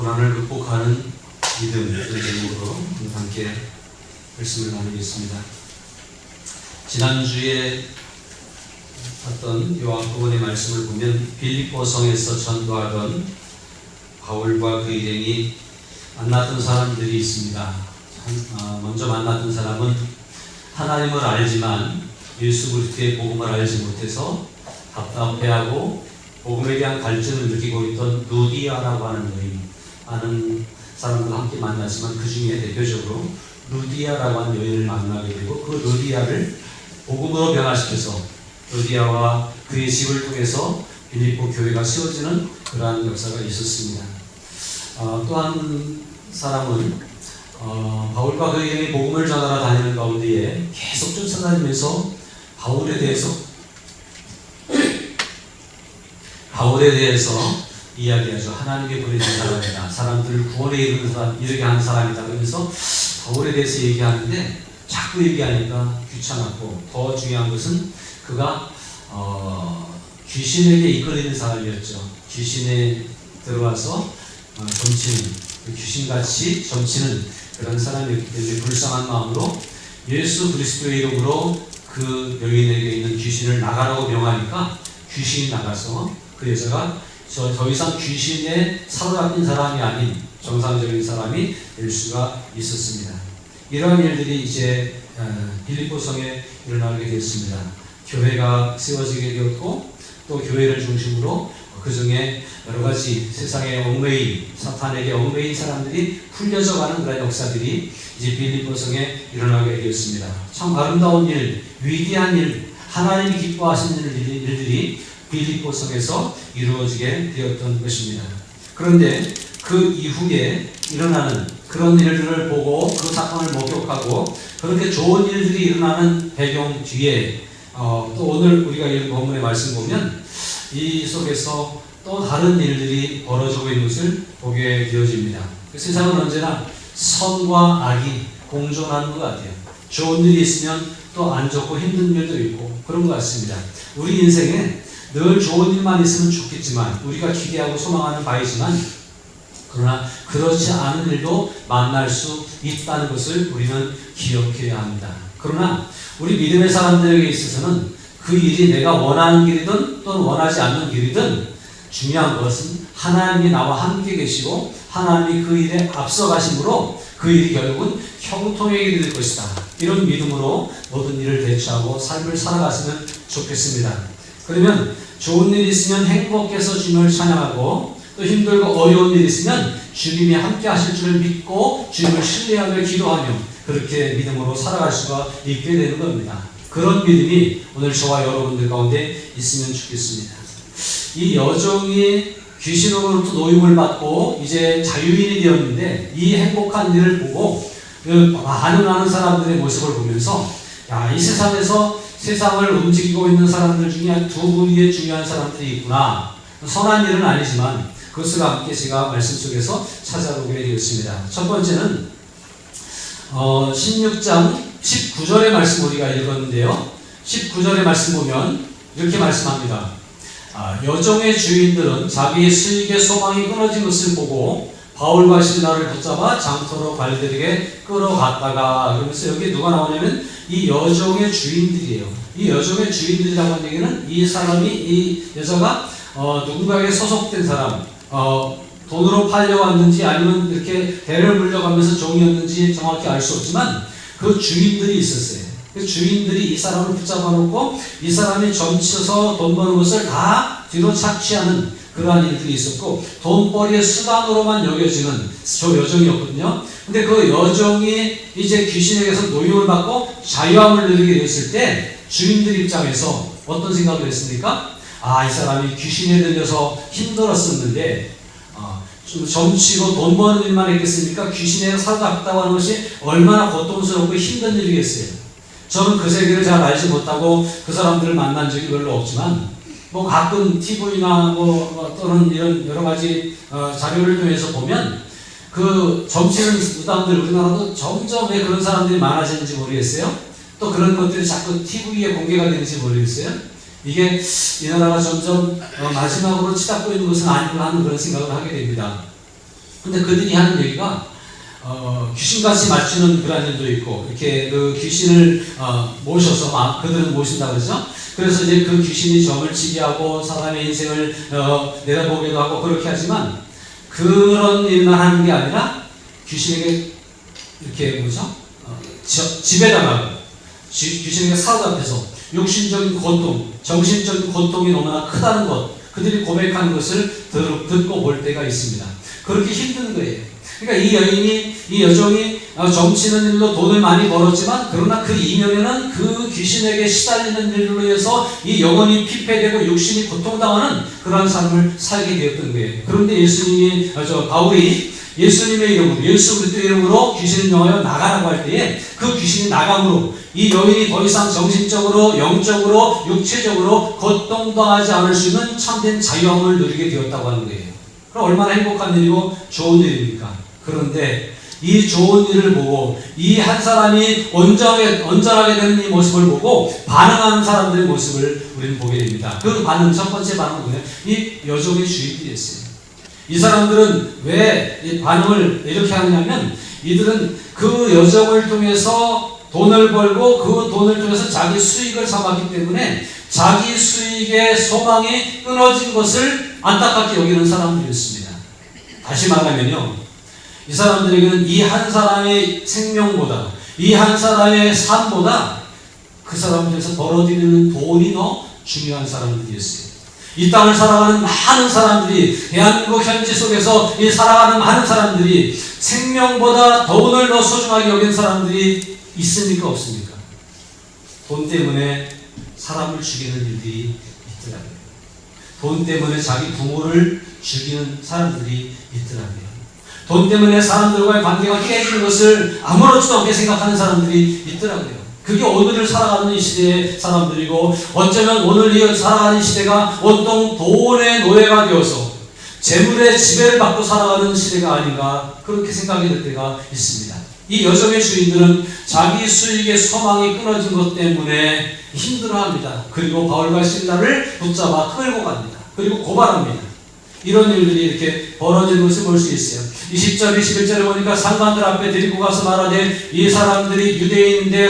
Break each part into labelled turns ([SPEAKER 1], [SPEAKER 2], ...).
[SPEAKER 1] 고난을 극복하는 믿음을 제목으로 함께 말씀을 나누겠습니다. 지난주에 봤던 요한복음의 말씀을 보면 빌립보성에서 전도하던 바울과 그 일행이 만났던 사람들이 있습니다. 먼저 만났던 사람은 하나님을 알지만 예수 그리스도의 복음을 알지 못해서 답답해하고 복음에 대한 갈증을 느끼고 있던 루디아라고 하는 여인, 많은 사람들과 함께 만났지만 그 중에 대표적으로 루디아라고 하는 여인을 만나게 되고 그 루디아를 복음으로 변화시켜서 루디아와 그의 집을 통해서 빌립보 교회가 세워지는 그러한 역사가 있었습니다. 또 한 사람은 바울과 그 일행이 복음을 전하러 다니는 가운데에 계속 쫓아다니면서 바울에 대해서 이야기하죠. 하나님께 보내준 사람이다. 사람들을 구원에 이르게 한 사람이다. 그러면서 바울에 대해서 얘기하는데 자꾸 얘기하니까 귀찮았고, 더 중요한 것은 그가 귀신에게 이끌리는 사람이었죠. 귀신에 들어와서 점치는, 귀신같이 점치는 그런 사람이었기 때문에 불쌍한 마음으로 예수 그리스도의 이름으로 그 여인에게 있는 귀신을 나가라고 명하니까 귀신이 나가서 그 여자가 더 이상 귀신에 사로잡힌 사람이 아닌 정상적인 사람이 될 수가 있었습니다. 이러한 일들이 이제 빌립보성에 일어나게 되었습니다. 교회가 세워지게 되었고, 또 교회를 중심으로 그 중에 여러 가지 세상에 얽매인, 사탄에게 얽매인 사람들이 풀려져 가는 그런 역사들이 이제 빌립보성에 일어나게 되었습니다. 참 아름다운 일, 위대한 일, 하나님이 기뻐하시는 일들이 빌립보성에서 이루어지게 되었던 것입니다. 그런데 그 이후에 일어나는 그런 일들을 보고 그 사건을 목격하고 그렇게 좋은 일들이 일어나는 배경 뒤에 또 오늘 우리가 읽은 본문의 말씀 보면 이 속에서 또 다른 일들이 벌어지고 있는 것을 보게 되어집니다. 세상은 언제나 선과 악이 공존하는 것 같아요. 좋은 일이 있으면 또 안 좋고 힘든 일도 있고 그런 것 같습니다. 우리 인생에 늘 좋은 일만 있으면 좋겠지만, 우리가 기대하고 소망하는 바이지만, 그러나 그렇지 않은 일도 만날 수 있다는 것을 우리는 기억해야 합니다. 그러나 우리 믿음의 사람들에게 있어서는 그 일이 내가 원하는 길이든 또는 원하지 않는 길이든 중요한 것은 하나님이 나와 함께 계시고 하나님이 그 일에 앞서가심으로 그 일이 결국은 형통의 일이 될 것이다. 이런 믿음으로 모든 일을 대처하고 삶을 살아갔으면 좋겠습니다. 그러면 좋은 일이 있으면 행복해서 주님을 찬양하고, 또 힘들고 어려운 일이 있으면 주님이 함께 하실 줄을 믿고 주님을 신뢰하며 기도하며 그렇게 믿음으로 살아갈 수가 있게 되는 겁니다. 그런 믿음이 오늘 저와 여러분들 가운데 있으면 좋겠습니다. 이 여종이 귀신으로부터 노임을 받고 이제 자유인이 되었는데, 이 행복한 일을 보고 반응하는 사람들의 모습을 보면서, 이 세상에서 세상을 움직이고 있는 사람들 중에 두 부류의 중요한 사람들이 있구나. 선한 일은 아니지만 그것을 함께 제가 말씀 속에서 찾아보게 되었습니다. 첫 번째는 16장 19절의 말씀 우리가 읽었는데요. 19절의 말씀 보면 이렇게 말씀합니다. 여종의 주인들은 자기의 수익의 소망이 끊어진 것을 보고 바울과 실라를 붙잡아 장터로 발들에게 끌어갔다가, 그러면서 여기 누가 나오냐면 이 여종의 주인들이에요. 이 여종의 주인들이라고 하는 얘기는 이 여자가 누군가에게 소속된 사람, 돈으로 팔려왔는지 아니면 이렇게 대를 물려가면서 종이었는지 정확히 알 수 없지만 그 주인들이 있었어요. 그 주인들이 이 사람을 붙잡아 놓고 이 사람이 점쳐서 돈 버는 것을 다 뒤로 착취하는 그러한 일들이 있었고, 돈벌이의 수단으로만 여겨지는 저 여종이었거든요. 근데 그 여종이 이제 귀신에게서 노임을 받고 자유함을 누리게 됐을 때 주인들 입장에서 어떤 생각을 했습니까? 이 사람이 귀신에 들려서 힘들었었는데 점치고 돈 버는 일만 했겠습니까? 귀신에 사로잡혔다고 하는 것이 얼마나 고통스럽고 힘든 일이겠어요. 저는 그 세계를 잘 알지 못하고 그 사람들을 만난 적이 별로 없지만, 가끔 TV나 또는 이런 여러 가지 자료를 통해서 보면 그 점치는 무당들, 우리나라도 점점 왜 그런 사람들이 많아지는지 모르겠어요. 또 그런 것들이 자꾸 TV에 공개가 되는지 모르겠어요. 이게 이 나라가 점점 마지막으로 치닫고 있는 것은 아닌가 하는 그런 생각을 하게 됩니다. 근데 그들이 하는 얘기가 귀신같이 맞추는 그런 일도 있고, 이렇게 그 귀신을 모셔서 그들은 모신다 그러죠. 그래서 이제 그 귀신이 점을 치게 하고 사람의 인생을 내다보기도 하고 그렇게 하지만, 그런 일만 하는 게 아니라 귀신에게 이렇게 지배당하고 귀신에게 사로잡혀서 육신적인 고통, 정신적인 고통이 너무나 크다는 것, 그들이 고백하는 것을 듣고 볼 때가 있습니다. 그렇게 힘든 거예요. 그러니까 이 여종이 점치는 일로 돈을 많이 벌었지만, 그러나 그 이면에는 그 귀신에게 시달리는 일로 해서 이 영혼이 피폐되고 육신이 고통당하는 그러한 삶을 살게 되었던 거예요. 그런데 바울이 예수님의 이름으로, 예수 그리스도의 이름으로 귀신을 명하여 나가라고 할 때에, 그 귀신이 나감으로 이 여인이 더 이상 정신적으로, 영적으로, 육체적으로 고통당하지 않을 수 있는 참된 자유함을 누리게 되었다고 하는 거예요. 그럼 얼마나 행복한 일이고 좋은 일입니까? 그런데 이 좋은 일을 보고 이 한 사람이 온전하게 되는 이 모습을 보고 반응하는 사람들의 모습을 우리는 보게 됩니다. 그 첫 번째 반응은 뭐냐? 이 여종의 주인들이었어요. 이 사람들은 왜 이 반응을 이렇게 하느냐면, 이들은 그 여종을 통해서 돈을 벌고 그 돈을 통해서 자기 수익을 삼았기 때문에 자기 수익의 소망이 끊어진 것을 안타깝게 여기는 사람들이었습니다. 다시 말하면요, 이 사람들에게는 이 한 사람의 생명보다, 이 한 사람의 삶보다 그 사람을 통해서 벌어들이는 돈이 더 중요한 사람들이었어요. 이 땅을 살아가는 많은 사람들이, 대한민국 현지 속에서 이 살아가는 많은 사람들이 생명보다 돈을 더 소중하게 여긴 사람들이 있습니까? 없습니까? 돈 때문에 사람을 죽이는 일들이 있더라고요. 돈 때문에 자기 부모를 죽이는 사람들이 있더라고요. 돈 때문에 사람들과의 관계가 깨지는 것을 아무렇지도 않게 생각하는 사람들이 있더라고요. 그게 오늘을 살아가는 이 시대의 사람들이고, 어쩌면 오늘 이 살아가는 시대가 온통 돈의 노예가 되어서 재물의 지배를 받고 살아가는 시대가 아닌가, 그렇게 생각이 들 때가 있습니다. 이 여종의 주인들은 자기 수익의 소망이 끊어진 것 때문에 힘들어합니다. 그리고 바울과 실라를 붙잡아 끌고 갑니다. 그리고 고발합니다. 이런 일들이 이렇게 벌어지는 것을 볼 수 있어요. 20절, 21절에 보니까 상관들 앞에 데리고 가서 말하되, 이 사람들이 유대인인데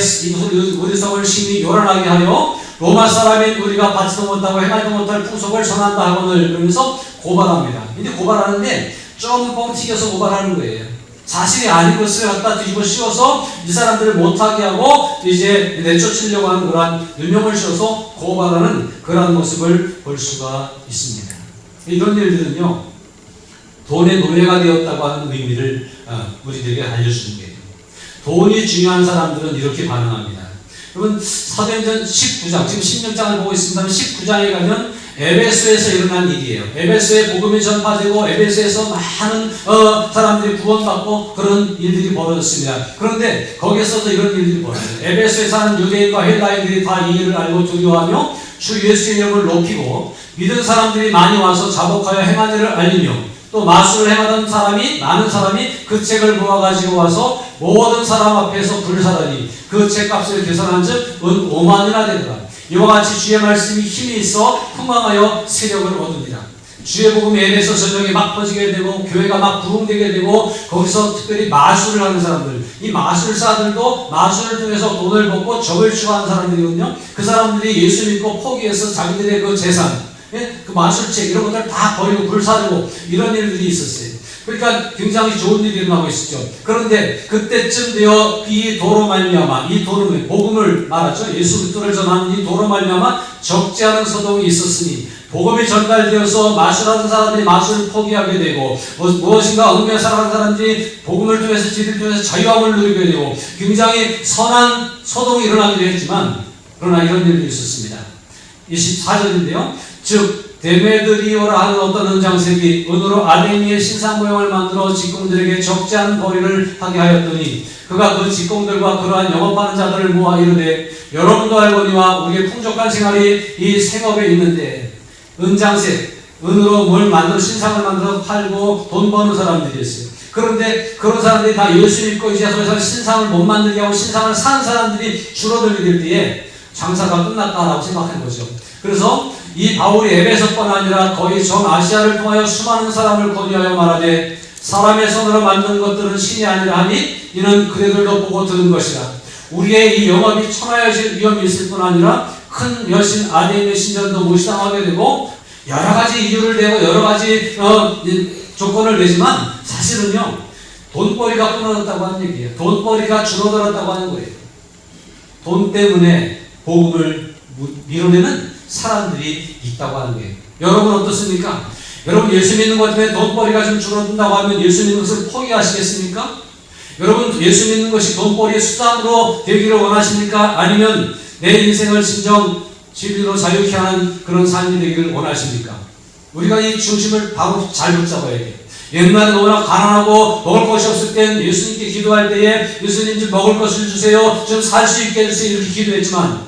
[SPEAKER 1] 우리 성을 심히 요란하게 하여 로마 사람인 우리가 받지도 못하고 행하지도 못할 풍속을 전한다 하거늘, 그러면서 고발합니다. 근데 고발하는데 좀 뻥튀겨서 고발하는 거예요. 사실이 아닌 것을 갖다 뒤집어 씌워서 이 사람들을 못하게 하고 이제 내쫓으려고 하는 그러한 누명을 씌워서 고발하는 그러한 모습을 볼 수가 있습니다. 이런 일들은요, 돈의 노예가 되었다고 하는 의미를 우리들에게 알려주는 거예요. 돈이 중요한 사람들은 이렇게 반응합니다. 여러분, 사도행전 19장, 지금 16장을 보고 있습니다만 19장에 가면 에베소에서 일어난 일이에요. 에베소에 복음이 전파되고 에베소에서 많은 사람들이 구원받고 그런 일들이 벌어졌습니다. 그런데 거기에서도 이런 일들이 벌어져요. 에베소에 사는 유대인과 헬라인들이 다 이 일을 알고 두려워하며 주 예수의 이름을 높이고, 믿은 사람들이 많이 와서 자복하여 행한 일을 알리며, 또 마술을 행하던 많은 사람이 그 책을 모아가지고 와서 모든 사람 앞에서 불사르니 그 책값을 계산한 즉 은 5만이나 되더라. 이와 같이 주의 말씀이 힘이 있어 풍성하여 세력을 얻으니라. 주의 복음이 에베소 전역에 막 퍼지게 되고 교회가 막 부흥되게 되고, 거기서 특별히 마술을 하는 사람들, 이 마술사들도 마술을 통해서 돈을 벌고 적을 추구하는 사람들이거든요. 그 사람들이 예수 믿고 포기해서 자기들의 그 재산, 그 마술책 이런 것들 다 버리고 불사르고 이런 일들이 있었어요. 그러니까 굉장히 좋은 일이 일어나고 있었죠. 그런데 그때쯤 되어 이 도로 말미암아, 이 도로, 복음을 말하죠. 예수 그리스도를 전하는 이 도로 말미암아 적지 않은 소동이 있었으니, 복음이 전달되어서 마술하는 사람들이 마술을 포기하게 되고, 무엇인가 은밀히 살아가는 사람들이 복음을 통해서 지리를 통해서 자유함을 누리게 되고, 굉장히 선한 소동이 일어나기도 했지만, 그러나 이런 일도 있었습니다. 24절인데요. 즉 데메드리오라 하는 어떤 은장색이 은으로 아데미의 신상 모형을 만들어 직공들에게 적지 않은 거리를 하게 하였더니, 그가 그 직공들과 그러한 영업하는 자들을 모아 이르되, 여러분도 알거니와 우리의 풍족한 생활이 이 생업에 있는데, 은장색, 은으로 뭘 만들어 신상을 만들어 팔고 돈 버는 사람들이었어요. 그런데 그런 사람들이 다 예수 믿고 이제 더 이상 신상을 못 만들게 하고 신상을 사는 사람들이 줄어들게 될 때에 장사가 끝났다라고 생각한 거죠. 그래서 이 바울이 에베소뿐 아니라 거의 전 아시아를 통하여 수많은 사람을 권유하여 말하되, 사람의 손으로 만든 것들은 신이 아니라 하니 이는 그대들도 보고 들은 것이라. 우리의 이 영업이 천하여질 위험이 있을 뿐 아니라 큰 여신 아데미의 신전도 무시당하게 되고 여러 가지 이유를 대고 여러 가지 조건을 내지만 사실은요, 돈벌이가 끊어졌다고 하는 얘기예요. 돈벌이가 줄어들었다고 하는 거예요. 돈 때문에 복음을 밀어내는 사람들이 있다고 하는 거예요. 여러분 어떻습니까? 여러분 예수 믿는 것 때문에 돈벌이가 좀 줄어든다고 하면 예수 믿는 것을 포기하시겠습니까? 여러분 예수 믿는 것이 돈벌이의 수단으로 되기를 원하십니까? 아니면 내 인생을 진정 진리로 자유케 하는 그런 삶이 되기를 원하십니까? 우리가 이 중심을 바로 잘 붙잡아야 돼요. 옛날에 너무나 가난하고 먹을 것이 없을 땐 예수님께 기도할 때에 예수님 좀 먹을 것을 주세요, 좀 살 수 있게 해주세요 이렇게 기도했지만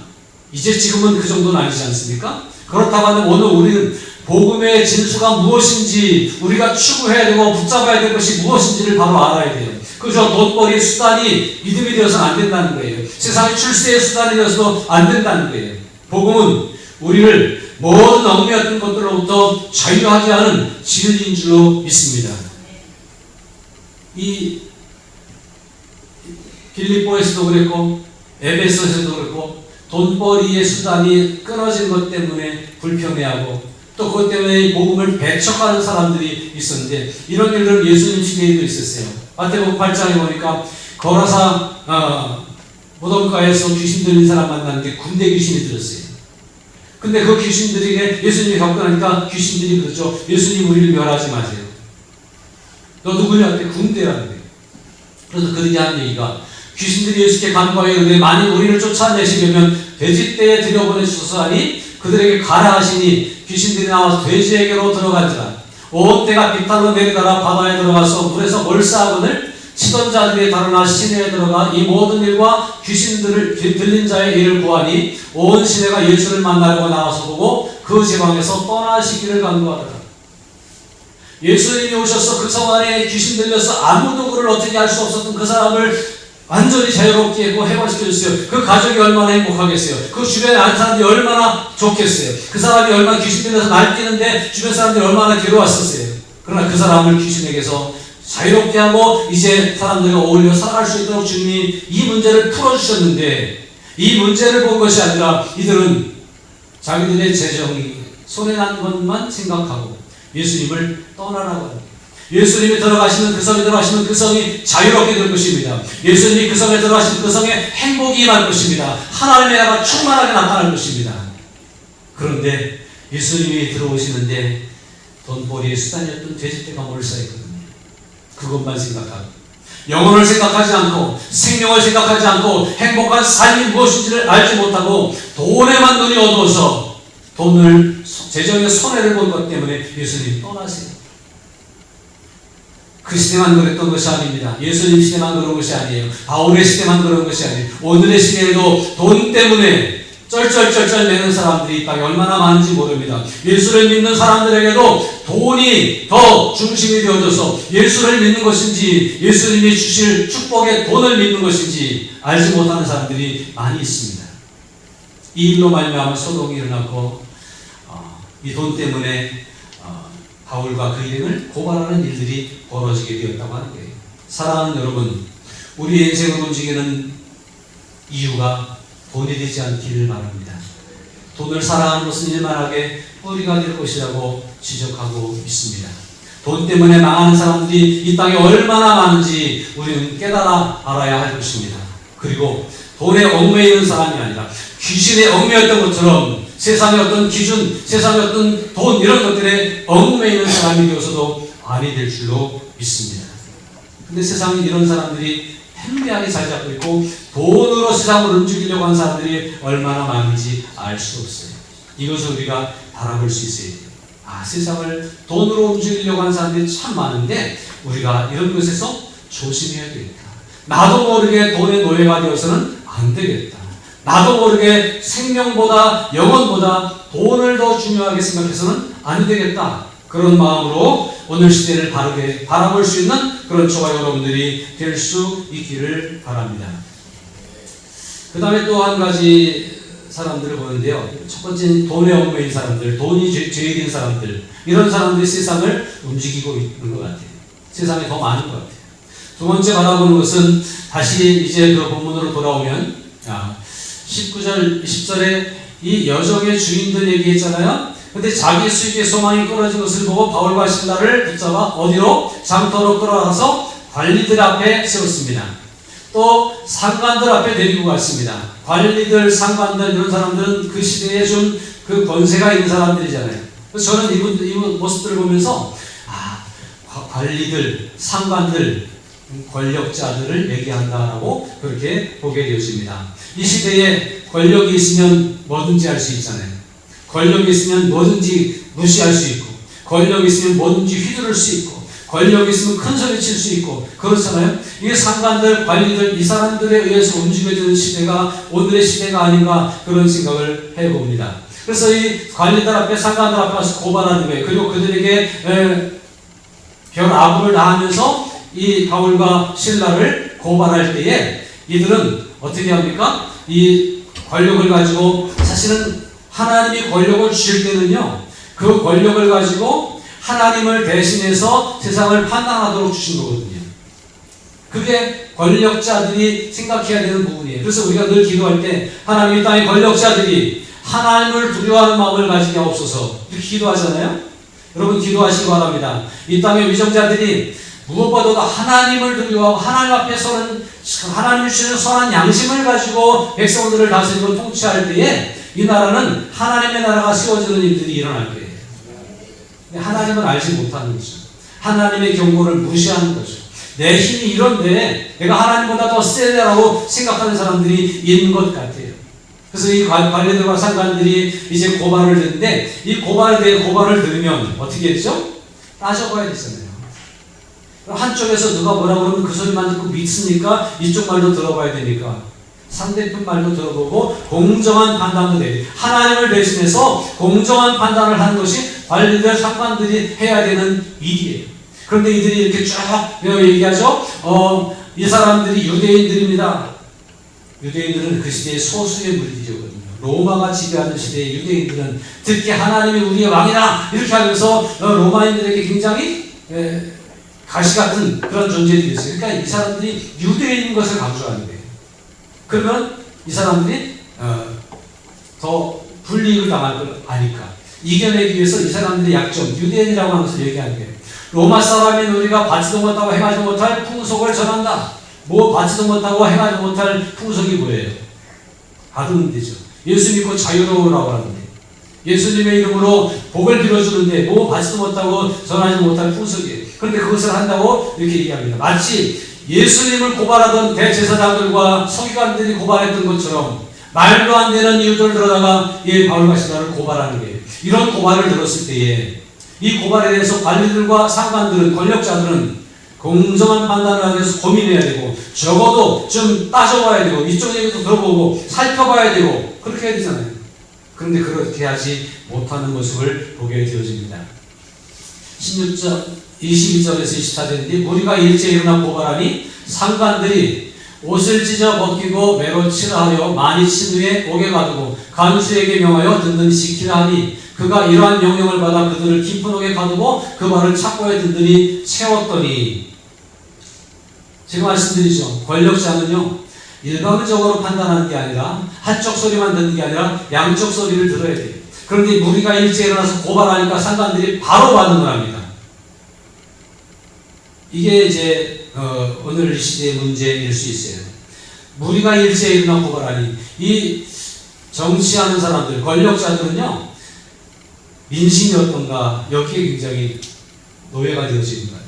[SPEAKER 1] 이제 지금은 그 정도는 아니지 않습니까? 그렇다고 하면 오늘 우리는 복음의 진수가 무엇인지, 우리가 추구해야 되고 붙잡아야 될 것이 무엇인지를 바로 알아야 돼요. 그저 돈벌이의 수단이 믿음이 되어서는 안 된다는 거예요. 세상의 출세의 수단이 되어서도 안 된다는 거예요. 복음은 우리를 모든 얽매였던 것들로부터 자유하게 하는 진리인 줄로 믿습니다. 이 빌립보에서도 그랬고 에베소에서도 그랬고 돈벌이의 수단이 끊어진 것 때문에 불평해하고 또 그것 때문에 복음을 배척하는 사람들이 있었는데 이런 일들은 예수님 시대에도 있었어요. 마태복음 8장에 보니까 거라사 무덤가에서 귀신 들린 사람 만났는데 군대 귀신이 들었어요. 근데 그 귀신들에게 예수님이 갖고 나니까 귀신들이 그러죠. 예수님 우리를 멸하지 마세요. 너 누구냐? 그때 군대라는 거예요. 그래서 그들이 한 얘기가 귀신들이 예수께 간구하여 이르되 만일 우리를 쫓아내시려면 돼지떼에 들여보내주소서 하니 그들에게 가라 하시니 귀신들이 나와서 돼지에게로 들어간지라. 온 때가 비탈로 내리다가 바다에 들어가서 물에서 몰사하거늘 치던 자들이 달아나 시내에 들어가 이 모든 일과 귀신들을 들린 자의 일을 구하니 온 시내가 예수를 만나려고 나와서 보고 그 지방에서 떠나시기를 간구하더라. 예수님이 오셔서 그 성 안에 귀신 들려서 아무도 그를 어떻게 할 수 없었던 그 사람을 완전히 자유롭게 했고 해방시켜줬어요. 그 가족이 얼마나 행복하겠어요. 그 주변에 아는 사람들이 얼마나 좋겠어요. 그 사람이 얼마나 귀신 들려서 날뛰는데 주변 사람들이 얼마나 괴로웠었어요. 그러나 그 사람을 귀신에게서 자유롭게 하고 이제 사람들과 어울려 살아갈 수 있도록 주님이 이 문제를 풀어주셨는데 이 문제를 본 것이 아니라 이들은 자기들의 재정이 손해난 것만 생각하고 예수님을 떠나라고 합니다. 예수님이 들어가시면 그 성에 들어가시면 그 성이 자유롭게 될 것입니다. 예수님이 그 성에 들어가시면 그 성에 행복이 임할 것입니다. 하나님의 나라가 충만하게 나타날 것입니다. 그런데 예수님이 들어오시는데 돈벌이의 수단이었던 돼지떼가 몰사했거든요. 그것만 생각하고 영혼을 생각하지 않고 생명을 생각하지 않고 행복한 삶이 무엇인지를 알지 못하고 돈에만 눈이 어두워서 돈을 재정의 손해를 본 것 때문에 예수님 떠나세요. 그 시대만 그랬던 것이 아닙니다. 예수님 시대만 그런 것이 아니에요. 바울의 시대만 그런 것이 아니에요. 오늘의 시대에도 돈 때문에 쩔쩔쩔쩔 매는 사람들이 이 땅에 얼마나 많은지 모릅니다. 예수를 믿는 사람들에게도 돈이 더 중심이 되어져서 예수를 믿는 것인지 예수님이 주실 축복의 돈을 믿는 것인지 알지 못하는 사람들이 많이 있습니다. 이 일로 말미암아 소동이 일어났고 이 돈 때문에 바울과 그 일행을 고발하는 일들이 벌어지게 되었다고 하는 거예요. 사랑하는 여러분, 우리 인생을 움직이는 이유가 돈이 되지 않기를 바랍니다. 돈을 사랑하는 것은 일만하게 뿌리가 될 것이라고 지적하고 있습니다. 돈 때문에 망하는 사람들이 이 땅에 얼마나 많은지 우리는 깨달아 알아야 할 것입니다. 그리고 돈에 얽매이는 사람이 아니라 귀신에 얽매였던 것처럼 세상의 어떤 기준, 세상의 어떤 돈 이런 것들에 얽매이는 사람이 되어서도 아니 될 줄로 믿습니다. 근데 세상에 이런 사람들이 현대하게 잘 잡고 있고 돈으로 세상을 움직이려고 하는 사람들이 얼마나 많은지 알 수 없어요. 이것을 우리가 바라볼 수 있어야 돼요. 세상을 돈으로 움직이려고 하는 사람들이 참 많은데 우리가 이런 것에서 조심해야 되겠다. 나도 모르게 돈의 노예가 되어서는 안 되겠다. 나도 모르게 생명보다 영혼보다 돈을 더 중요하게 생각해서는 안 되겠다. 그런 마음으로 오늘 시대를 바르게 바라볼 수 있는 그런 저와 여러분들이 될 수 있기를 바랍니다. 그 다음에 또 한 가지 사람들을 보는데요. 첫 번째는 돈에 얽매인 사람들, 돈이 죄인인 사람들, 이런 사람들이 세상을 움직이고 있는 것 같아요. 세상에 더 많은 것 같아요. 두 번째 바라보는 것은 다시 이제 그 본문으로 돌아오면 19절, 20절에 이 여정의 주인들 얘기했잖아요. 근데 자기 수익의 소망이 끊어진 것을 보고 바울과 실라를 붙잡아 어디로? 장터로 끌어가서 관리들 앞에 세웠습니다. 또 상관들 앞에 데리고 갔습니다. 관리들, 상관들 이런 사람들은 그 시대에 좀 그 권세가 있는 사람들이잖아요. 그래서 저는 이분 모습들을 보면서 관리들, 상관들, 권력자들을 얘기한다라고 그렇게 보게 되어집니다. 이 시대에 권력이 있으면 뭐든지 할 수 있잖아요. 권력이 있으면 뭐든지 무시할 수 있고, 권력이 있으면 뭐든지 휘두를 수 있고, 권력이 있으면 큰 소리 칠 수 있고, 그렇잖아요. 이게 상관들, 관리들, 이 사람들에 의해서 움직여지는 시대가 오늘의 시대가 아닌가 그런 생각을 해봅니다. 그래서 이 관리들 앞에, 상관들 앞에 가서 고발하는 거예요. 그리고 그들에게 별 아부를 당하면서 이 바울과 실라를 고발할 때에 이들은 어떻게 합니까? 이 권력을 가지고, 사실은 하나님이 권력을 주실 때는요, 그 권력을 가지고 하나님을 대신해서 세상을 판단하도록 주신 거거든요. 그게 권력자들이 생각해야 되는 부분이에요. 그래서 우리가 늘 기도할 때 하나님, 이 땅의 권력자들이 하나님을 두려워하는 마음을 가지게 하옵소서 이렇게 기도하잖아요. 여러분 기도하시기 바랍니다. 이 땅의 위정자들이 무엇보다도 하나님을 두려워하고 하나님 앞에서는 하나님이 주시는 선한 양심을 가지고 백성들을 다스리고 통치할 때에 이 나라는 하나님의 나라가 세워지는 일들이 일어날 거예요. 하나님을 알지 못하는 거죠. 하나님의 경고를 무시하는 거죠. 내 힘이 이런데 내가 하나님보다 더 세다라고 생각하는 사람들이 있는 것 같아요. 그래서 이 관리들과 상관들이 이제 고발을 듣는데, 이 고발에 대해 고발을 들으면 어떻게 했죠? 따져봐야 되잖아요. 한쪽에서 누가 뭐라 그러면 그 소리만 듣고 믿습니까? 이쪽 말도 들어봐야 되니까 상대편 말도 들어보고 공정한 판단도 돼요. 하나님을 대신해서 공정한 판단을 하는 것이 관리들, 상관들이 해야 되는 일이에요. 그런데 이들이 이렇게 쭉 얘기하죠. 이 사람들이 유대인들입니다. 유대인들은 그 시대의 소수의 물들이거든요. 로마가 지배하는 시대의 유대인들은 특히 하나님이 우리의 왕이다 이렇게 하면서 로마인들에게 굉장히 가시 같은 그런 존재들이 있어요. 그러니까 이 사람들이 유대인인 것을 강조하는 거예요. 그러면 이 사람들이 더 불이익을 당할 걸 아니까 이겨내기 위해서 이 사람들의 약점, 유대인이라고 하는 것을 얘기하는 거예요. 로마 사람인 우리가 받지도 못하고 행하지 못할 풍속을 전한다. 받지도 못하고 행하지 못할 풍속이 뭐예요? 받으면 되죠. 예수 믿고 자유로우라고 하는데, 예수님의 이름으로 복을 빌어주는데 받지도 못하고 전하지 못할 풍속이에요. 그런데 그것을 한다고 이렇게 얘기합니다. 마치 예수님을 고발하던 대제사장들과 서기관들이 고발했던 것처럼 말도 안 되는 이유들을 들어다가 이 바울과 실라를 고발하는 거예요. 이런 고발을 들었을 때에 이 고발에 대해서 관리들과 상관들은, 권력자들은 공정한 판단을 하기 위해서 고민해야 되고, 적어도 좀 따져봐야 되고, 이쪽 얘기도 들어보고 살펴봐야 되고 그렇게 해야 되잖아요. 그런데 그렇게 하지 못하는 모습을 보게 되어집니다. 16절, 22절에서 24절인데, 무리가 일제에 일어나 고발하니 상관들이 옷을 찢어 벗기고 매로 치라 하여 많이 친 후에 옥에 가두고 간수에게 명하여 든든히 지키라 하니, 그가 이러한 명령을 받아 그들을 깊은 옥에 가두고 그 발을 착고에 든든히 채웠더니, 제가 말씀드리죠. 권력자는요, 일방적으로 판단하는 게 아니라 한쪽 소리만 듣는 게 아니라 양쪽 소리를 들어야 돼요. 그런데 무리가 일제에 일어나서 고발하니까 상관들이 바로 반응을 합니다. 이게 이제 오늘 이 시대의 문제일 수 있어요. 무리가 일제에 일어나 고발하니, 이 정치하는 사람들, 권력자들은요, 민심이 어떤가 여기에 굉장히 노예가 되어지는 것 같아요.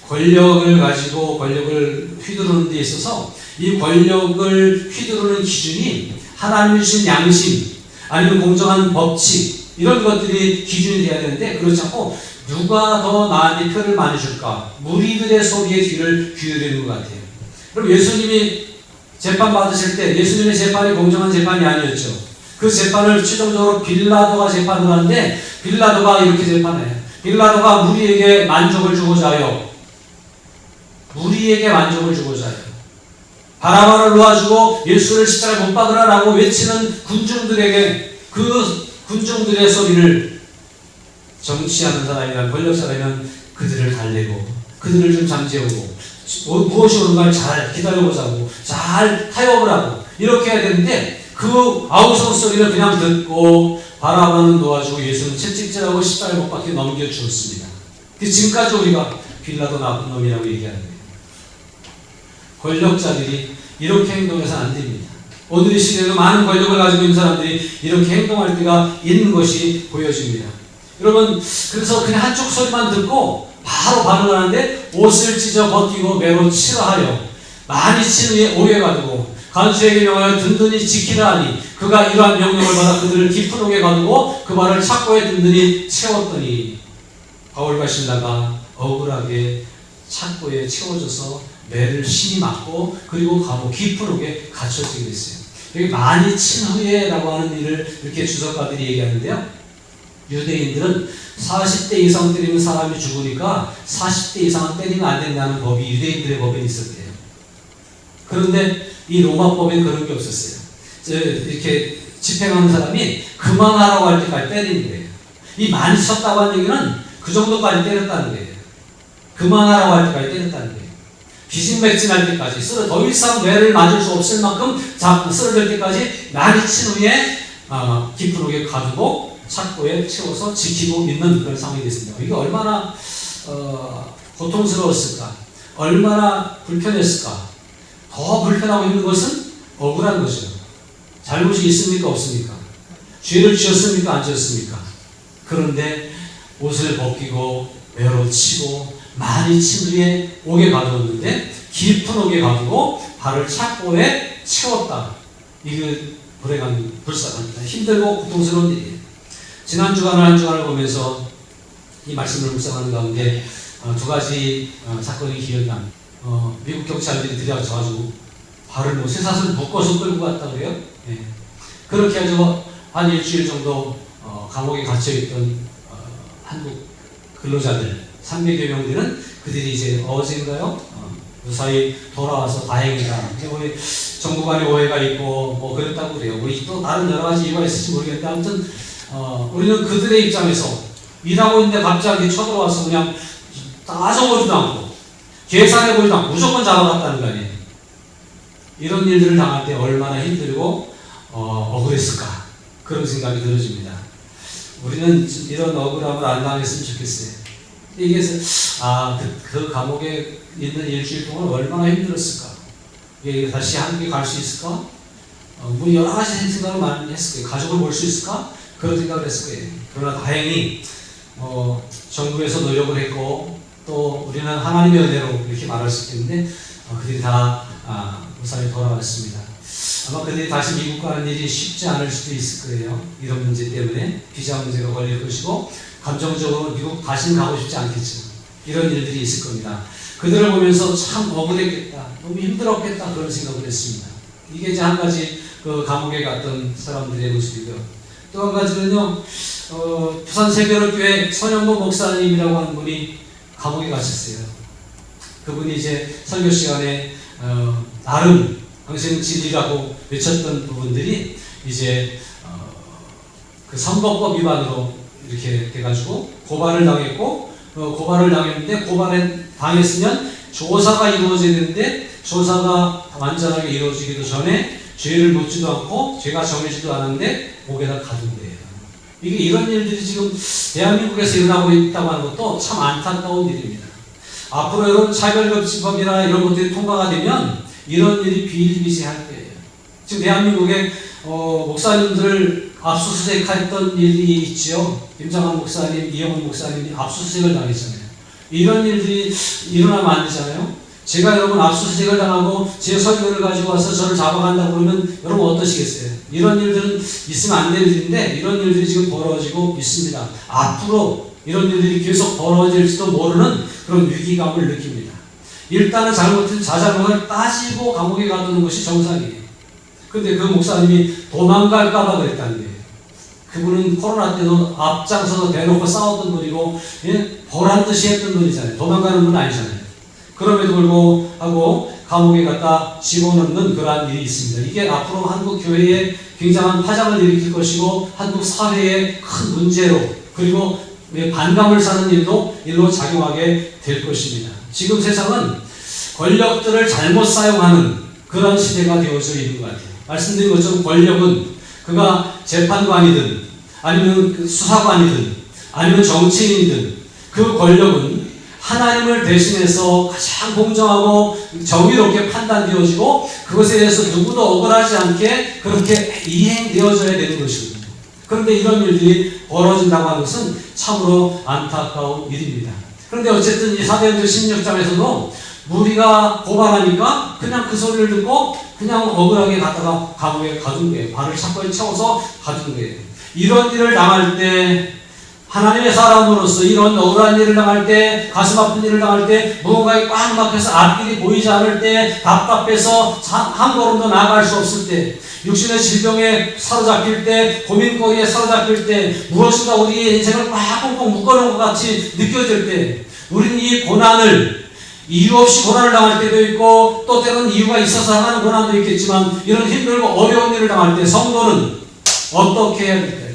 [SPEAKER 1] 권력을 가지고 권력을 휘두르는 데 있어서 이 권력을 휘두르는 기준이 하나님이 주신 양심, 아니면 공정한 법칙, 이런 것들이 기준이 돼야 되는데, 그렇지 않고 누가 더 나한테 표를 많이 줄까, 무리들의 소리에 귀를 기울이는 것 같아요. 그럼 예수님이 재판 받으실 때 예수님의 재판이 공정한 재판이 아니었죠. 그 재판을 최종적으로 빌라도가 재판을 하는데, 빌라도가 이렇게 재판해요. 빌라도가 무리에게 만족을 주고자 해요. 바라바를 놓아주고 예수를 십자가에 못 박으라라고 외치는 군중들에게, 그 군중들의 소리를 정치하는 사람이나 권력 사람이면 그들을 달래고 그들을 좀 잠재우고 무엇이 옳은가를 잘 기다려보자고 잘 타협을 하고 이렇게 해야 되는데 그 아우성 소리를 그냥 듣고 바라바는 놓아주고 예수는 채찍질하고 십자가에 못 박혀 넘겨주었습니다. 지금까지 우리가 빌라도 나쁜 놈이라고 얘기하는 거예요. 권력자들이 이렇게 행동해서는 안 됩니다. 오늘 이 시대에도 많은 권력을 가지고 있는 사람들이 이렇게 행동할 때가 있는 것이 보여집니다. 여러분, 그래서 그냥 한쪽 소리만 듣고 바로 반응하는데 옷을 찢어 벗기고 매로 치라 하려 많이 친 후에 오래 가두고 간수에게 명하여 든든히 지키라 하니 그가 이러한 명령을 받아 그들을 깊은 옥에 가두고 그 발을 착고에 든든히 채웠더니 바울과 실라가 억울하게 착고에 채워져서 매를 심히 맞고 그리고 감옥 깊은 옥에 갇혀지게 됐어요. 여기 많이 친 후에 라고 하는 일을 이렇게 주석가들이 얘기하는데요. 유대인들은 40대 이상 때리면 사람이 죽으니까 40대 이상은 때리면 안 된다는 법이 유대인들의 법에 있었대요. 그런데 이 로마법엔 그런 게 없었어요. 이렇게 집행하는 사람이 그만하라고 할 때까지 때리는 거예요. 이 많이 쳤다고 하는 얘기는 그 정도까지 때렸다는 거예요. 그만하라고 할 때까지 때렸다는 거예요. 기진맥진할 때까지 더 이상 뇌를 맞을 수 없을 만큼 쓰러질 때까지 많이 친 후에 깊은 옥에 가두고 착고에 채워서 지키고 있는 그런 상황이 됐습니다. 이게 얼마나 고통스러웠을까, 얼마나 불편했을까. 더 불편하고 있는 것은 억울한 거죠. 잘못이 있습니까 없습니까? 죄를 지었습니까 안 지었습니까? 그런데 옷을 벗기고 매로 치고 많이 친 후에 옥에 가두었는데 깊은 옥에 가두고 발을 착고에 채웠다. 이게 불행한 불쌍합니다. 힘들고 고통스러운 일이에요. 지난 주간을 한 주간을 보면서 이 말씀을 묵상하는 가운데 두 가지 사건이 기억이 납니다. 미국 경찰들이 들여와가지고 발을 쇠사슬 묶어서 끌고 갔다고 그래요. 예. 그렇게 해서 한 일주일 정도 감옥에 갇혀있던 한국 근로자들 300여 명들은 그들이 이제 어제인가요? 무사히 돌아와서 다행이다. 우리 정부 간의 오해가 있고 뭐 그랬다고 그래요. 우리 또 다른 여러 가지 이유가 있을지 모르겠는데 아무튼 우리는 그들의 입장에서 일하고 있는데 갑자기 쳐들어와서 그냥 따져보지도 않고 계산해보지도 않고 무조건 잡아갔다는 거 아니에요. 이런 일들을 당할 때 얼마나 힘들고 억울했을까 그런 생각이 들어집니다. 우리는 이런 억울함을 안 당했으면 좋겠어요. 이게 그 감옥에 있는 일주일 동안 얼마나 힘들었을까. 이게 다시 한국에 갈 수 있을까? 뭐 여러 가지 생각을 많이 했을 거예요. 가족을 볼 수 있을까? 그런 생각을 했을 거예요. 그러나 다행히 정부에서 노력을 했고 또 우리는 하나님의 은혜로 이렇게 말할 수 있겠는데 그들이 다 무사히 돌아왔습니다. 아마 그들이 다시 미국 가는 일이 쉽지 않을 수도 있을 거예요. 이런 문제 때문에 비자 문제가 걸릴 것이고 감정적으로 미국 다시는 가고 싶지 않겠죠. 이런 일들이 있을 겁니다. 그들을 보면서 참 억울했겠다, 너무 힘들었겠다 그런 생각을 했습니다. 이게 이제 한 가지 그 감옥에 갔던 사람들의 모습이고요. 또 한 가지는요, 부산 세계로교회 선영보 목사님이라고 하는 분이 감옥에 갇혔어요. 그분이 이제 설교 시간에 나름 당신 진리라고 외쳤던 부분들이 이제 그 선거법 위반으로 이렇게 돼가지고 고발을 당했고 고발을 당했는데 고발을 당했으면 조사가 이루어져야 되는데 조사가 완전하게 이루어지기도 전에 죄를 묻지도 않고 죄가 정해지도 않았는데 목에다 가둔 거예요. 이게 이런 일들이 지금 대한민국에서 일어나고 있다고 하는 것도 참 안타까운 일입니다. 앞으로 이런 차별금지법이나 이런 것들이 통과가 되면 이런 일이 비일비재할 거예요. 지금 대한민국에 목사님들을 압수수색했던 일이 있죠. 김장한 목사님, 이영훈 목사님이 압수수색을 당했잖아요. 이런 일들이 일어나면 안 되잖아요. 제가 여러분 압수수색을 당하고 제 설교를 가지고 와서 저를 잡아간다고 그러면 여러분 어떠시겠어요? 이런 일들은 있으면 안 될 일인데 이런 일들이 지금 벌어지고 있습니다. 앞으로 이런 일들이 계속 벌어질지도 모르는 그런 위기감을 느낍니다. 일단은 자잘못을 따지고 감옥에 가두는 것이 정상이에요. 근데 그 목사님이 도망갈까봐 그랬다는 거예요. 그분은 코로나 때도 앞장서서 대놓고 싸웠던 분이고, 보란 듯이 했던 분이잖아요. 도망가는 분은 아니잖아요. 그럼에도 불구하고 감옥에 갖다 집어넣는 그러한 일이 있습니다. 이게 앞으로 한국 교회에 굉장한 파장을 일으킬 것이고, 한국 사회의 큰 문제로, 그리고 반감을 사는 일로 작용하게 될 것입니다. 지금 세상은 권력들을 잘못 사용하는 그런 시대가 되어져 있는 것 같아요. 말씀드린 것처럼 권력은 그가 재판관이든 아니면 수사관이든 아니면 정치인이든 그 권력은 하나님을 대신해서 가장 공정하고 정의롭게 판단되어지고 그것에 대해서 누구도 억울하지 않게 그렇게 이행되어져야 되는 것이거든요. 그런데 이런 일들이 벌어진다고 하는 것은 참으로 안타까운 일입니다. 그런데 어쨌든 이 사도행전 16장에서도 무리가 고발하니까 그냥 그 소리를 듣고 그냥 억울하게 갔다가 감옥에 가둔 거예요. 발을 차고에 채워서 가둔 거예요. 이런 일을 당할 때 하나님의 사람으로서 이런 억울한 일을 당할 때, 가슴 아픈 일을 당할 때, 무언가에 꽉 막혀서 앞길이 보이지 않을 때, 답답해서 한 걸음도 나아갈 수 없을 때, 육신의 질병에 사로잡힐 때, 고민거리에 사로잡힐 때, 무엇인가 우리의 인생을 꽉 꽁꽁 묶어놓은 것 같이 느껴질 때, 우리는 이 고난을 이유 없이 고난을 당할 때도 있고 또 때로는 이유가 있어서 당하는 고난도 있겠지만 이런 힘들고 어려운 일을 당할 때 성도는 어떻게 해야 될까요?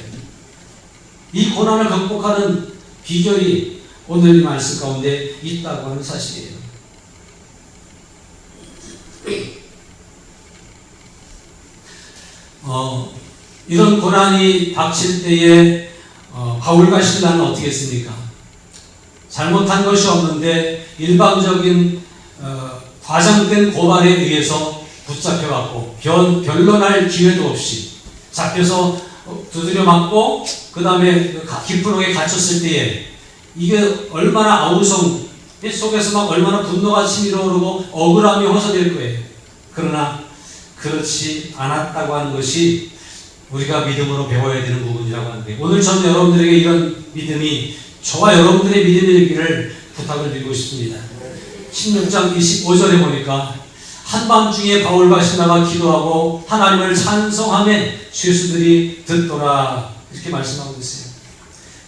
[SPEAKER 1] 이 고난을 극복하는 비결이 오늘 이 말씀 가운데 있다고 하는 사실이에요. 이런 고난이 닥칠 때에 바울과 실라는 어떻게 했습니까? 잘못한 것이 없는데 일방적인 과장된 고발에 의해서 붙잡혀갖고 변론할 기회도 없이 잡혀서 두드려 맞고 그 다음에 깊은 옥에 갇혔을 때에 이게 얼마나 아우성 속에서 막 얼마나 분노가 치밀어 오르고 억울함이 호소될 거예요. 그러나 그렇지 않았다고 하는 것이 우리가 믿음으로 배워야 되는 부분이라고 하는데 오늘 전 여러분들에게 이런 믿음이 저와 여러분들의 믿음이 되기를 부탁을 드리고 싶습니다. 16장 25절에 보니까 한밤중에 바울과 실라가 기도하고 하나님을 찬송하며 죄수들이 듣더라 이렇게 말씀하고 있어요.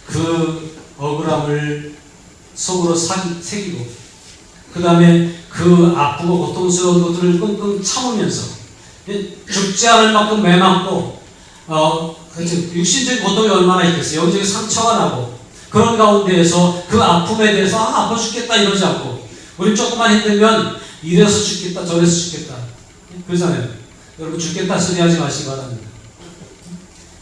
[SPEAKER 1] 그 억울함을 속으로 새기고 그 다음에 그 아프고 고통스러운 것들을 끙끙 참으면서 죽지 않을 만큼 매맞고 육신적인 고통이 얼마나 있겠어요. 여기저기 상처가 나고 그런 가운데에서 그 아픔에 대해서 아파 죽겠다 이러지 않고 우리 조금만 힘들면 이래서 죽겠다 저래서 죽겠다 그러잖아요. 여러분 죽겠다 소리 하지 마시기 바랍니다.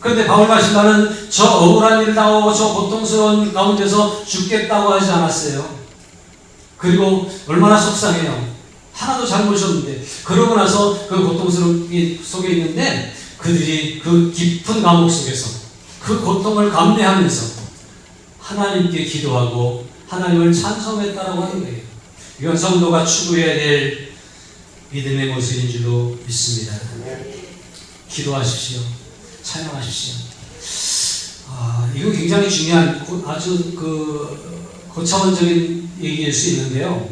[SPEAKER 1] 그런데 바울과 실라는 저 억울한 일을 당하고 저 고통스러운 가운데서 죽겠다고 하지 않았어요. 그리고 얼마나 속상해요. 하나도 잘못이 없는데 그러고 나서 그 고통스러운 속에 있는데 그들이 그 깊은 감옥 속에서 그 고통을 감내하면서 하나님께 기도하고 하나님을 찬송했다라고 하는 거예요. 이건 성도가 추구해야 될 믿음의 모습인 줄로 믿습니다. 기도하십시오. 찬양하십시오. 이거 굉장히 중요한 아주 고차원적인 얘기일 수 있는데요.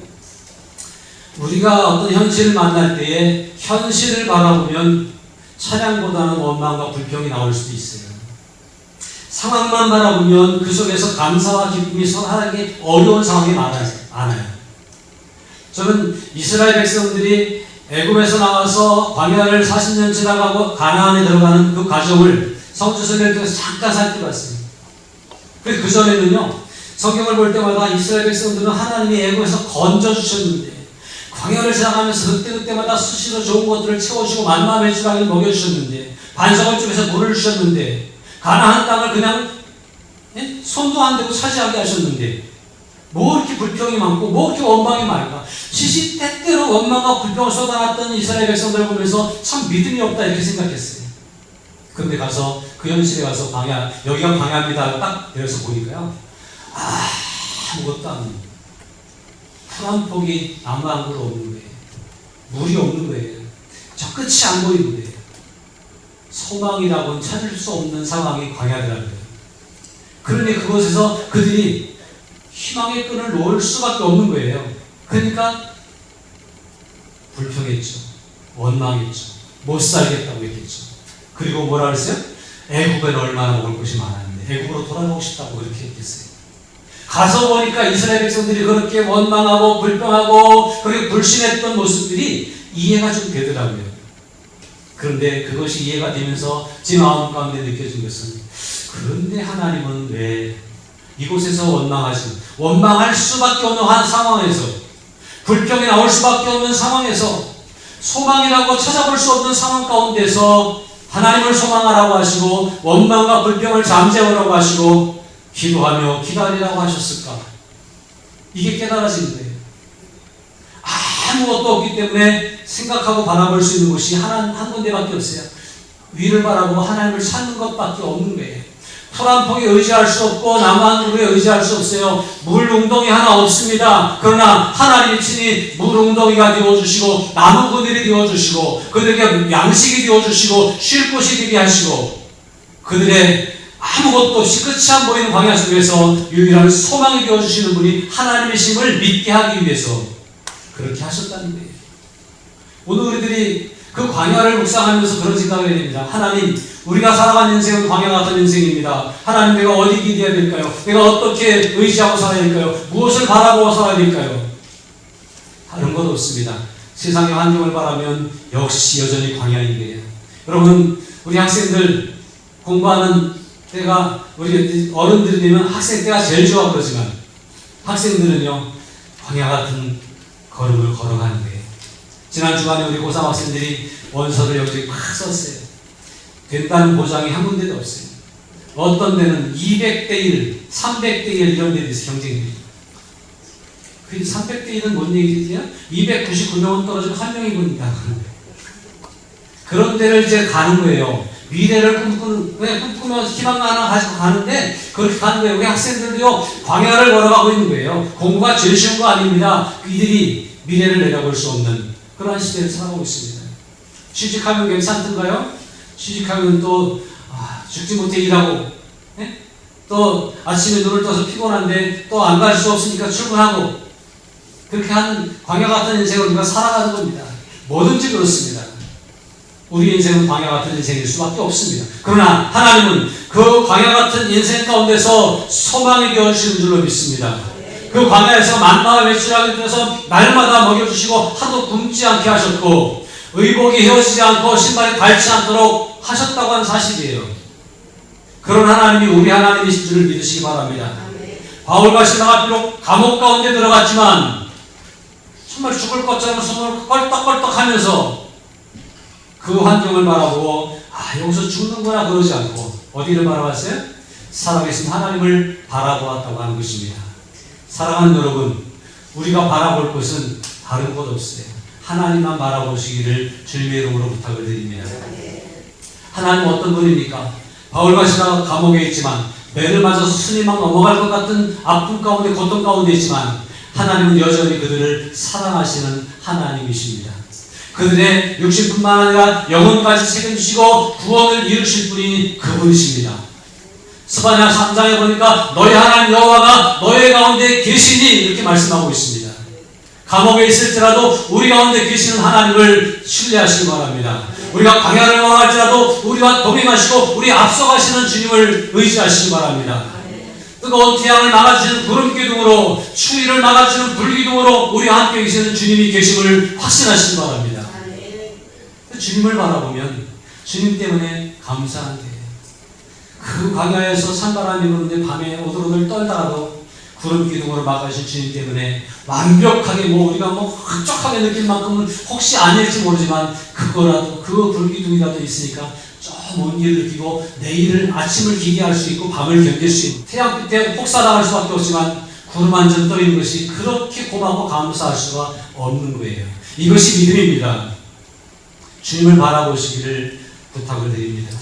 [SPEAKER 1] 우리가 어떤 현실을 만날 때에 현실을 바라보면 찬양보다는 원망과 불평이 나올 수도 있어요. 상황만 바라보면 그 속에서 감사와 기쁨이 서하기 어려운 상황이 많아요. 저는 이스라엘 백성들이 애굽에서 나와서 광야를 40년 지나가고 가나안에 들어가는 그 과정을 성주설교를 통해서 잠깐 살펴봤어요. 그 전에는요, 성경을 볼 때마다 이스라엘 백성들은 하나님이 애굽에서 건져주셨는데 광야를 지나가면서 그때마다 수시로 좋은 것들을 채워주고 만나 매주라기를 먹여주셨는데 반석을 쪽에서 물을 주셨는데 가나안 땅을 그냥 손도 안 대고 차지하게 하셨는데 뭐 이렇게 불평이 많고 뭐 이렇게 원망이 많을까? 시시때때로 원망과 불평을 쏟아놨던 이스라엘 백성들을 보면서 참 믿음이 없다 이렇게 생각했어요. 그런데 가서 그 현실에 가서 광야, 여기가 광야입니다 딱 내려서 보니까요, 아무것도 안 돼요. 풀 한 폭이 나무 한 그루 없는 거예요. 물이 없는 거예요. 저 끝이 안 보이는 거예요. 소망이라고는 찾을 수 없는 상황이 광야더라는 거예요. 그러니 그곳에서 그들이 희망의 끈을 놓을 수밖에 없는 거예요. 그러니까 불평했죠. 원망했죠. 못 살겠다고 했겠죠. 그리고 뭐라 그랬어요? 애굽에는 얼마나 먹을 것이 많았는데 애굽으로 돌아가고 싶다고 그렇게 했겠어요. 가서 보니까 이스라엘 백성들이 그렇게 원망하고 불평하고 그렇게 불신했던 모습들이 이해가 좀 되더라고요. 그런데 그것이 이해가 되면서 제 마음 가운데 느껴진 것은, 그런데 하나님은 왜 이곳에서 원망할 수밖에 없는 한 상황에서 불평이 나올 수밖에 없는 상황에서 소망이라고 찾아볼 수 없는 상황 가운데서 하나님을 소망하라고 하시고 원망과 불평을 잠재우라고 하시고 기도하며 기다리라고 하셨을까? 이게 깨달아지는 거예요. 아무것도 없기 때문에 생각하고 바라볼 수 있는 곳이 한 군데밖에 없어요. 위를 바라보고 하나님을 찾는 것밖에 없는 거예요. 풀 한 폭에 의지할 수 없고 나무 한 그루에 의지할 수 없어요. 물 웅덩이 하나 없습니다. 그러나 하나님이 친히 물 웅덩이가 되어주시고 나무 그늘이 되어주시고 그들에게 양식이 되어주시고 쉴 곳이 되게 하시고 그들의 아무것도 없이 끝이 안 보이는 광야 속에서 유일한 소망이 되어주시는 분이 하나님이심을 믿게 하기 위해서 그렇게 하셨다는 거예요. 오늘 우리들이 그 광야를 묵상하면서 그런 생각을 해야 됩니다. 하나님, 우리가 살아가는 인생은 광야 같은 인생입니다. 하나님, 내가 어디 기대해야 될까요? 내가 어떻게 의지하고 살아야 될까요? 무엇을 바라보고 살아야 될까요? 다른 것 없습니다. 세상의 환경을 바라면 역시 여전히 광야인 거예요. 여러분, 우리 학생들 공부하는 때가 우리 어른들이 되면 학생 때가 제일 좋아 그러지만 학생들은요 광야 같은 걸음을 걸어가는 거예요. 지난 주간에 우리 고3 학생들이 원서를 여기저기 막 썼어요. 된다는 보장이 한 군데도 없어요. 어떤 데는 200대 1, 300대 1 이런 데도 있어요. 경쟁률이. 그 300대 1은 뭔 얘기지요? 299명은 떨어지고 한 명이 붙는다. 그런 데를 이제 가는 거예요. 미래를 꿈꾸면서 희망 하나 가지고 가는데 그렇게 가는 거예요. 우리 학생들도요 광야를 걸어가고 있는 거예요. 공부가 제일 쉬운 거 아닙니다. 이들이 미래를 내다볼 수 없는 그러한 시대를 살아가고 있습니다. 취직하면 괜찮던가요? 취직하면 또 죽지 못해 일하고 또 아침에 눈을 떠서 피곤한데 또 안 갈 수 없으니까 출근하고 그렇게 하는 광야 같은 인생을 우리가 살아가는 겁니다. 뭐든지 그렇습니다. 우리 인생은 광야 같은 인생일 수밖에 없습니다. 그러나 하나님은 그 광야 같은 인생 가운데서 소망이 되어주시는 줄로 믿습니다. 그 광야에서 만나와 외출하게 되어서 날마다 먹여주시고 하도 굶지 않게 하셨고 의복이 헤어지지 않고 신발이 닳지 않도록 하셨다고 하는 사실이에요. 그런 하나님이 우리 하나님이신 줄을 믿으시기 바랍니다. 바울과 실라가 비록 감옥 가운데 들어갔지만 정말 죽을 것처럼 숨을 껄떡껄떡 하면서 그 환경을 바라보고 여기서 죽는구나 그러지 않고 어디를 바라봤어요? 살아계신 하나님을 바라보았다고 하는 것입니다. 사랑하는 여러분, 우리가 바라볼 것은 다른 것 없어요. 하나님만 바라보시기를 주님의 이름으로 부탁을 드립니다. 하나님 어떤 분입니까? 바울과 실라가 감옥에 있지만 매를 맞아서 스님만 넘어갈 것 같은 아픔 가운데 고통 가운데 있지만 하나님은 여전히 그들을 사랑하시는 하나님이십니다. 그들의 육신뿐만 아니라 영혼까지 책임지시고 구원을 이루실 분이 그분이십니다. 스바냐 3장에 보니까 너희 하나님 여호와가 너희 가운데 계시니 이렇게 말씀하고 있습니다. 감옥에 있을지라도 우리 가운데 계시는 하나님을 신뢰하시기 바랍니다. 우리가 광야를 걸어갈지라도 우리와 동행하시고 우리 앞서가시는 주님을 의지하시기 바랍니다. 뜨거운 태양을 막아주시는 구름 기둥으로 추위를 막아주는 불 기둥으로 우리와 함께 계시는 주님이 계심을 확신하시기 바랍니다. 주님을 바라보면 주님 때문에 감사한 거예요. 그 광야에서 찬바람이 부는데 밤에 오들오들 떨다가도 구름 기둥으로 막아주신 주님 때문에 완벽하게 우리가 흡족하게 느낄 만큼은 혹시 아닐지 모르지만 그거라도 그 불기둥이라도 있으니까 저 먼 길을 느끼고 내일을 아침을 기대할 수 있고 밤을 견딜 수 있고 태양 밑에 혹사당할 수밖에 없지만 구름 한 점 떠 있는 것이 그렇게 고맙고 감사할 수가 없는 거예요. 이것이 믿음입니다. 주님을 바라보시기를 부탁을 드립니다.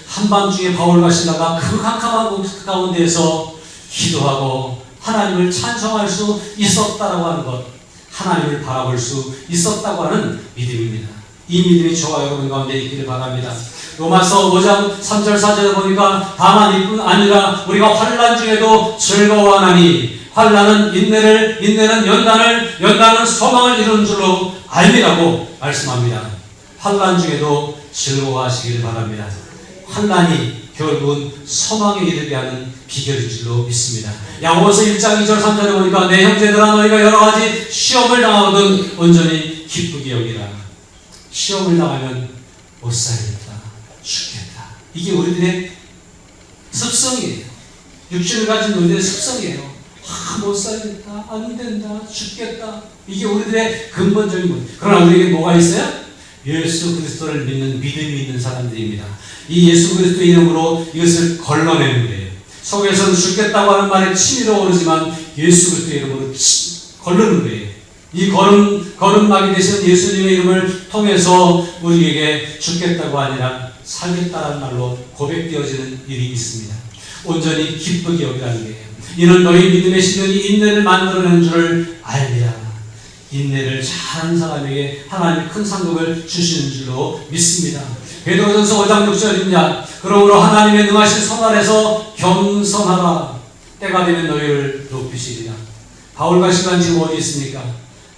[SPEAKER 1] 한밤중에 바울과 실라가 그 캄캄한 곳 가운데에서 기도하고 하나님을 찬송할 수 있었다라고 하는 것, 하나님을 바라볼 수 있었다고 하는 믿음입니다. 이 믿음이 저와 여러분 가운데 있기를 바랍니다. 로마서 5장 3절 4절에 보니까 다만 이뿐 아니라 우리가 환난 중에도 즐거워하나니 환난은 인내는 연단은 소망을 이루는 줄로 알미라고 말씀합니다. 환난 중에도 즐거워하시기를 바랍니다. 환난이 결국은 소망에 이르게 하는 비결인 줄로 믿습니다. 야고보서 1장 2절 3절에 보니까 내 형제들아 너희가 여러 가지 시험을 당하거든 온전히 기쁘게 여기라. 시험을 당하면 못 살겠다, 죽겠다. 이게 우리들의 습성이에요. 육신을 가진 우리들의 습성이에요. 못 살겠다, 안 된다, 죽겠다. 이게 우리들의 근본적인 것. 그러나 우리에게 뭐가 있어요? 예수 그리스도를 믿는 믿음이 있는 사람들입니다. 이 예수 그리스도 이름으로 이것을 걸러내는 거예요. 속에서는 죽겠다고 하는 말에 치밀어 오르지만 예수 그리스도 이름으로 걸르는 거예요. 이 걸음막이 되신 예수님의 이름을 통해서 우리에게 죽겠다고 아니라 살겠다는 말로 고백되어지는 일이 있습니다. 온전히 기쁘게 여기라는 거예요. 이는 너희 믿음의 시련이 인내를 만들어내는 줄을 알리라. 인내를 잘하는 사람에게 하나님이 큰 상급을 주시는 줄로 믿습니다. 베드로전서 5장 6절입니다. 그러므로 하나님의 능하신 손 아래서 겸손하라. 때가 되면 너희를 높이시리라. 바울과 시간 지금 어디 있습니까?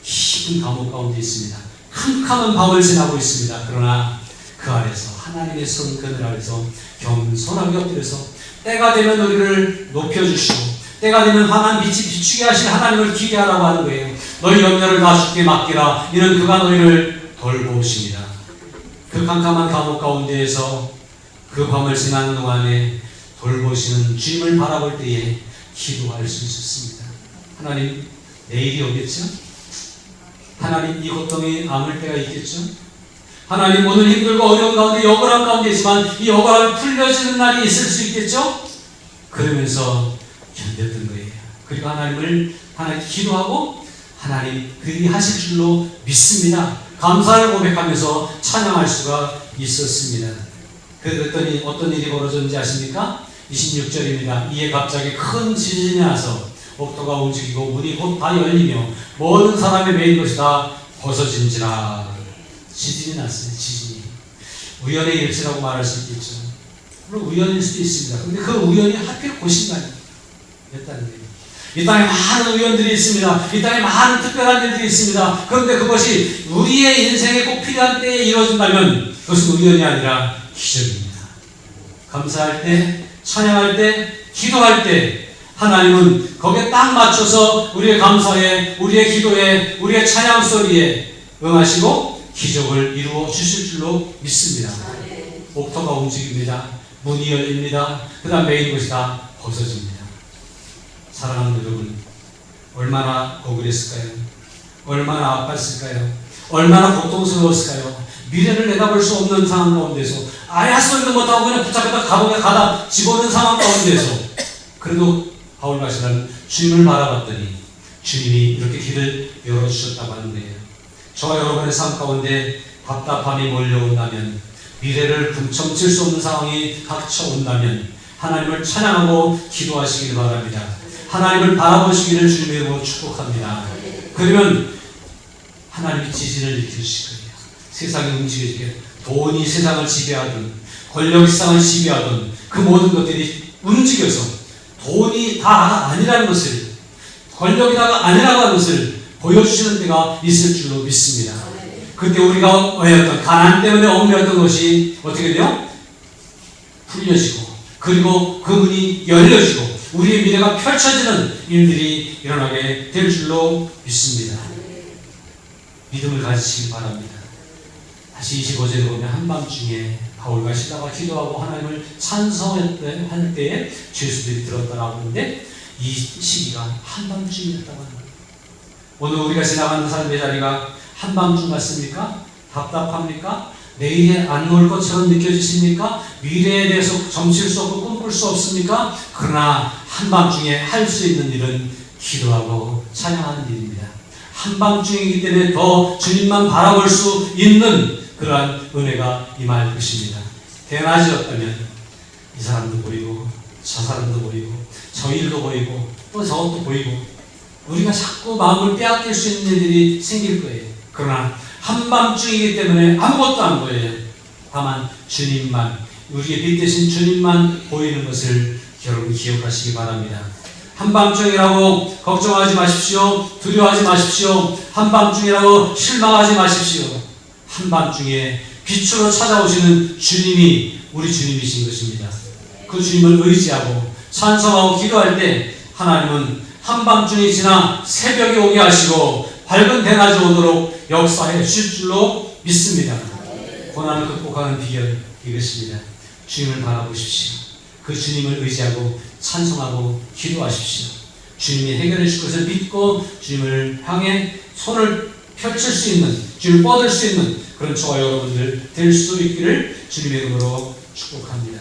[SPEAKER 1] 깊은 감옥 가운데 있습니다. 캄캄한 밤을 지나고 있습니다. 그러나 그 아래서 하나님의 손 그늘 아래서 겸손하게 엎드려서 때가 되면 너희를 높여주시고 때가 되면 환한 빛이 비추게 하신 하나님을 기대하라고 하는 거예요. 너희 염려를 다 주께 맡기라. 이는 그가 너희를 돌보십니다. 그 캄캄한 감옥 가운데에서 그 밤을 지나는 동안에 돌보시는 주님을 바라볼 때에 기도할 수 있었습니다. 하나님, 내일이 오겠죠? 하나님, 이 고통이 아물 때가 있겠죠? 하나님, 오늘 힘들고 어려운 가운데 억울한 가운데지만 이 억울함이 풀려지는 날이 있을 수 있겠죠? 그러면서 견뎠던 거예요. 그리고 하나님 기도하고 하나님 그리 하실 줄로 믿습니다. 감사를 고백하면서 찬양할 수가 있었습니다. 그랬더니 어떤 일이 벌어졌는지 아십니까? 26절입니다. 이에 갑자기 큰 지진이 나서 옥토가 움직이고 문이 곧 다 열리며 모든 사람의 매인 것이 다 벗어진지라. 지진이 났어요. 지진이. 우연의 일치라고 말할 수 있겠죠. 물론 우연일 수도 있습니다. 그런데 그 우연이 하필 고신간이었다는 거예요. 이 땅에 많은 우연들이 있습니다. 이 땅에 많은 특별한 일들이 있습니다. 그런데 그것이 우리의 인생에 꼭 필요한 때에 이루어진다면 그것은 우연이 아니라 기적입니다. 감사할 때, 찬양할 때, 기도할 때 하나님은 거기에 딱 맞춰서 우리의 감사에, 우리의 기도에, 우리의 찬양 소리에 응하시고 기적을 이루어 주실 줄로 믿습니다. 옥토가 움직입니다. 문이 열립니다. 그 다음 메인 것이 다 벗어집니다. 사랑하는 여러분, 얼마나 억울했을까요? 얼마나 아팠을까요? 얼마나 고통스러웠을까요? 미래를 내다볼 수 없는 상황 가운데서 아예 할 소리도 못하고 그냥 붙잡혔다 감옥에 가다 집어넣는 상황 가운데서 그래도 바울과 시라는 주님을 바라봤더니 주님이 이렇게 길을 열어주셨다고 하는 거예요. 저와 여러분의 삶 가운데 답답함이 몰려온다면, 미래를 금청칠 수 없는 상황이 닥쳐온다면 하나님을 찬양하고 기도하시길 바랍니다. 하나님을 바라보시기를 주님으로 축복합니다. 그러면 하나님이 지진을 일으키실 거예요. 세상이 움직여지게, 돈이 세상을 지배하든 권력이 세상을 지배하든 그 모든 것들이 움직여서 돈이 다 아니라는 것을, 권력이 다가 아니라고 하는 것을 보여주시는 때가 있을 줄로 믿습니다. 그때 우리가 어였던 가난 때문에 얽매였던 것이 어떻게 돼요? 풀려지고, 그리고 그 문이 열려지고 우리의 미래가 펼쳐지는 일들이 일어나게 될 줄로 믿습니다. 믿음을 가지시기 바랍니다. 다시 25절에 보면 한밤중에 바울과 시라가 기도하고 하나님을 찬송할 때에 죄수들이 들었다라고 하는데 이 시기가 한밤중이었다고 합니다. 오늘 우리가 지나가는 삶의 자리가 한밤중 같습니까? 답답합니까? 내일에 안 올 것처럼 느껴지십니까? 미래에 대해서 점칠 수 없고 꿈꿀 수 없습니까? 그러나 한밤중에 할 수 있는 일은 기도하고 찬양하는 일입니다. 한밤중이기 때문에 더 주님만 바라볼 수 있는 그러한 은혜가 임할 것입니다. 대낮이었다면 이 사람도 보이고 저 사람도 보이고 저 일도 보이고 또 저것도 보이고 우리가 자꾸 마음을 빼앗길 수 있는 일들이 생길 거예요. 그러나 한밤중이기 때문에 아무것도 안 보여요. 다만 주님만, 우리의 빛 대신 주님만 보이는 것을 여러분 기억하시기 바랍니다. 한밤중이라고 걱정하지 마십시오. 두려워하지 마십시오. 한밤중이라고 실망하지 마십시오. 한밤중에 빛으로 찾아오시는 주님이 우리 주님이신 것입니다. 그 주님을 의지하고 찬송하고 기도할 때 하나님은 한밤중이 지나 새벽이 오게 하시고 밝은 대낮이 오도록 역사해 주실 줄로 믿습니다. 고난을 극복하는 비결 이것입니다. 주님을 바라보십시오. 그 주님을 의지하고 찬송하고 기도하십시오. 주님이 해결해 줄 것을 믿고 주님을 향해 손을 펼칠 수 있는, 주님을 뻗을 수 있는 그런 저와 여러분들 될 수 있기를 주님의 이름으로 축복합니다.